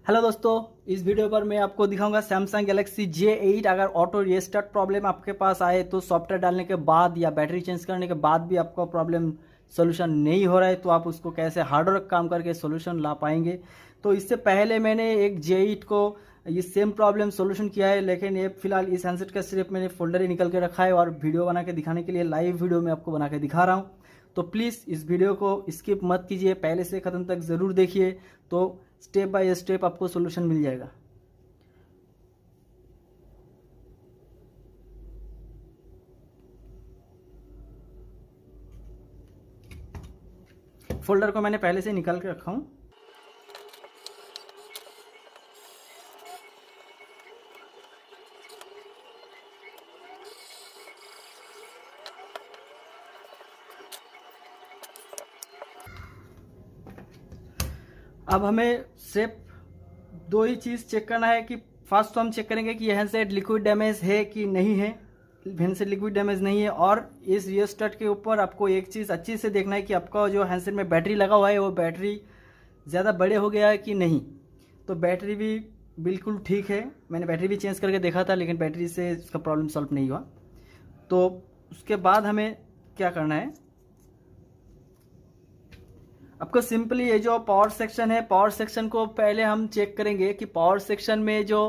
Hello दोस्तों, इस video पर मैं आपको दिखाऊंगा सैमसंग गैलेक्सी J8। अगर ऑटो रीस्टार्ट प्रॉब्लम आपके पास आए तो सॉफ्टवेयर डालने के बाद या बैटरी चेंज करने के बाद भी आपका प्रॉब्लम सोल्यूशन नहीं हो रहा है तो आप उसको कैसे हार्डवर्क काम करके सोल्यूशन ला पाएंगे। तो इससे पहले मैंने एक J8 को ये सेम प्रॉब्लम सोल्यूशन किया है, लेकिन ये फिलहाल इस हैंडसेट का सिर्फ मैंने फोल्डर ही निकल के रखा है और वीडियो बना के दिखाने के लिए लाइव वीडियो में आपको बना के दिखा रहा हूँ। तो प्लीज़ इस वीडियो को स्किप मत कीजिए, पहले से ख़त्म तक ज़रूर देखिए, तो स्टेप बाय स्टेप आपको सोल्यूशन मिल जाएगा। फोल्डर को मैंने पहले से निकाल के रखा हूँ। अब हमें सिर्फ दो ही चीज़ चेक करना है कि फर्स्ट तो हम चेक करेंगे कि यह हैंडसेट लिक्विड डैमेज है कि नहीं है। हैंडसेट लिक्विड डैमेज नहीं है। और इस रियोस्टेट के ऊपर आपको एक चीज़ अच्छी से देखना है कि आपका जो हैंडसेट में बैटरी लगा हुआ है वो बैटरी ज़्यादा बड़े हो गया है कि नहीं। तो बैटरी भी बिल्कुल ठीक है, मैंने बैटरी भी चेंज करके देखा था लेकिन बैटरी से इसका प्रॉब्लम सॉल्व नहीं हुआ। तो उसके बाद हमें क्या करना है, आपको सिंपली ये जो पावर सेक्शन है, पावर सेक्शन को पहले हम चेक करेंगे कि पावर सेक्शन में जो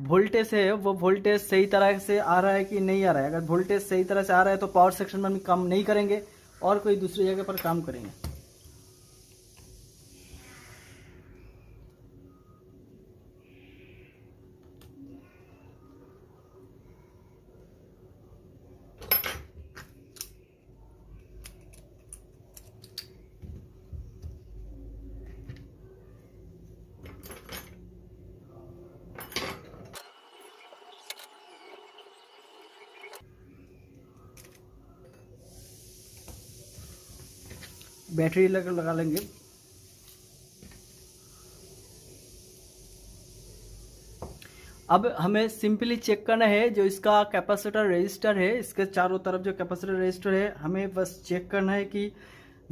वोल्टेज है वो वोल्टेज सही तरह से आ रहा है कि नहीं आ रहा है। अगर वोल्टेज सही तरह से आ रहा है तो पावर सेक्शन में हम काम नहीं करेंगे और कोई दूसरी जगह पर काम करेंगे। बैटरी लगा लेंगे। अब हमें सिंपली चेक करना है जो इसका कैपेसिटर रजिस्टर है, इसके चारों तरफ जो कैपेसिटर रजिस्टर है हमें बस चेक करना है कि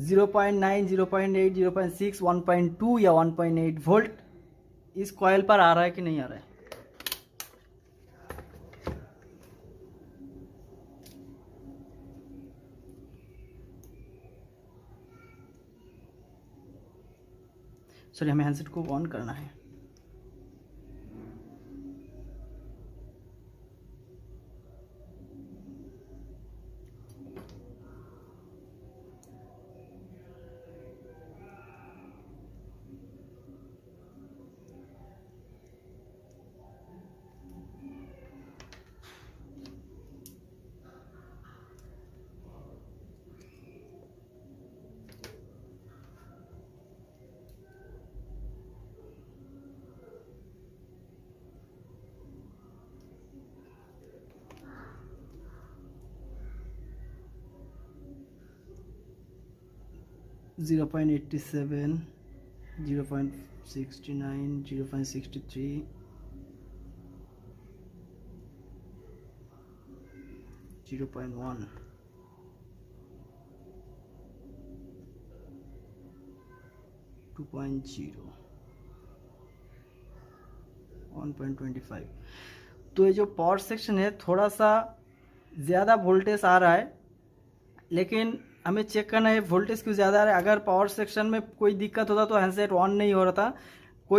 0.9, 0.8, 0.6, 1.2 या 1.8 वोल्ट इस कॉइल पर आ रहा है कि नहीं आ रहा है। सॉरी, हमें हैंडसेट को ऑन करना है। जीरो 0.87, 0.69, 0.63, 0.1, 2.0, 1.25। तो ये जो पावर सेक्शन है थोड़ा सा ज़्यादा वोल्टेज आ रहा है, लेकिन हमें चेक करना है वोल्टेज क्यों ज़्यादा आ रहा है। अगर पावर सेक्शन में कोई दिक्कत होता तो हैंडसेट ऑन नहीं हो रहा था।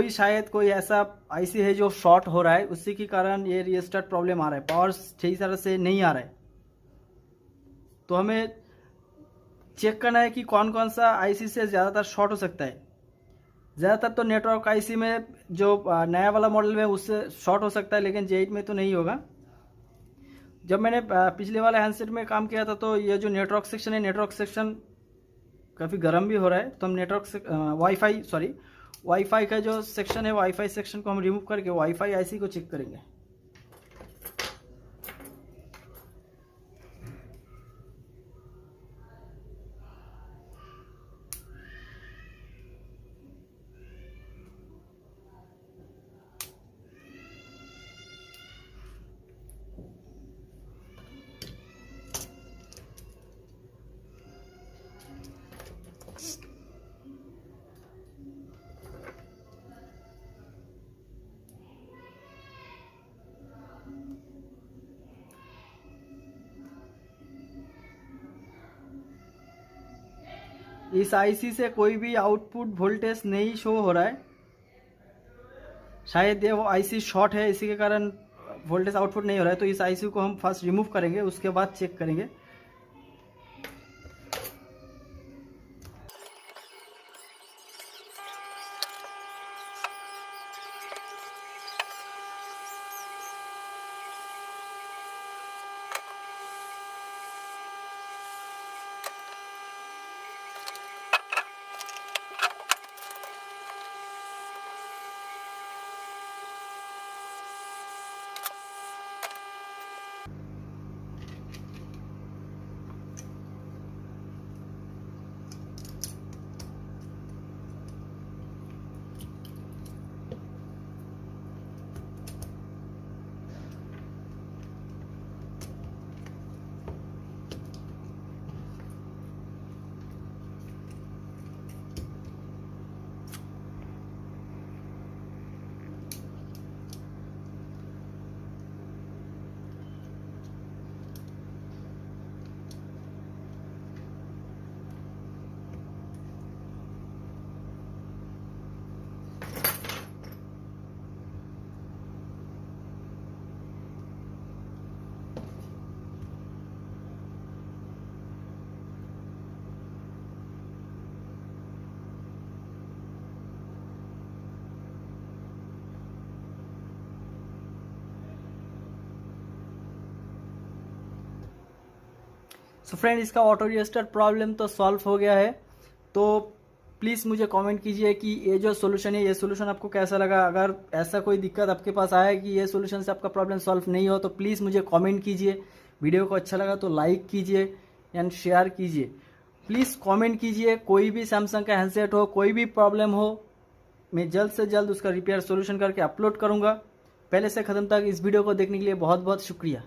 शायद कोई ऐसा आईसी है जो शॉर्ट हो रहा है, उसी के कारण ये रीस्टार्ट प्रॉब्लम आ रहा है, पावर सही तरह से नहीं आ रहा है। तो हमें चेक करना है कि कौन कौन सा आईसी से ज़्यादातर शॉर्ट हो सकता है। ज़्यादातर तो नेटवर्क आईसी में जो नया वाला मॉडल में उससे शॉर्ट हो सकता है, लेकिन J8 में तो नहीं होगा। जब मैंने पिछले वाले हैंडसेट में काम किया था तो ये जो नेटवर्क सेक्शन है, नेटवर्क सेक्शन काफ़ी गर्म भी हो रहा है। तो हम वाईफाई का जो सेक्शन है, वाईफाई सेक्शन को हम रिमूव करके वाईफाई आईसी को चेक करेंगे। इस आईसी से कोई भी आउटपुट वोल्टेज नहीं शो हो रहा है, शायद ये वो आईसी शॉर्ट है, इसी के कारण वोल्टेज आउटपुट नहीं हो रहा है। तो इस आईसी को हम फर्स्ट रिमूव करेंगे, उसके बाद चेक करेंगे। सो फ्रेंड, इसका ऑटो रजिस्टर प्रॉब्लम तो सॉल्व हो गया है। तो प्लीज़ मुझे कमेंट कीजिए कि ये जो सोल्यूशन है, ये सोल्यूशन आपको कैसा लगा। अगर ऐसा कोई दिक्कत आपके पास आया कि ये सोल्यूशन से आपका प्रॉब्लम सॉल्व नहीं हो, तो प्लीज़ मुझे कमेंट कीजिए। वीडियो को अच्छा लगा तो लाइक कीजिए एंड शेयर कीजिए। प्लीज़ कमेंट कीजिए। कोई भी सैमसंग का हैंडसेट हो, कोई भी प्रॉब्लम हो, मैं जल्द से जल्द उसका रिपेयर सोल्यूशन करके अपलोड करूँगा। पहले से ख़त्म तक इस वीडियो को देखने के लिए बहुत बहुत शुक्रिया।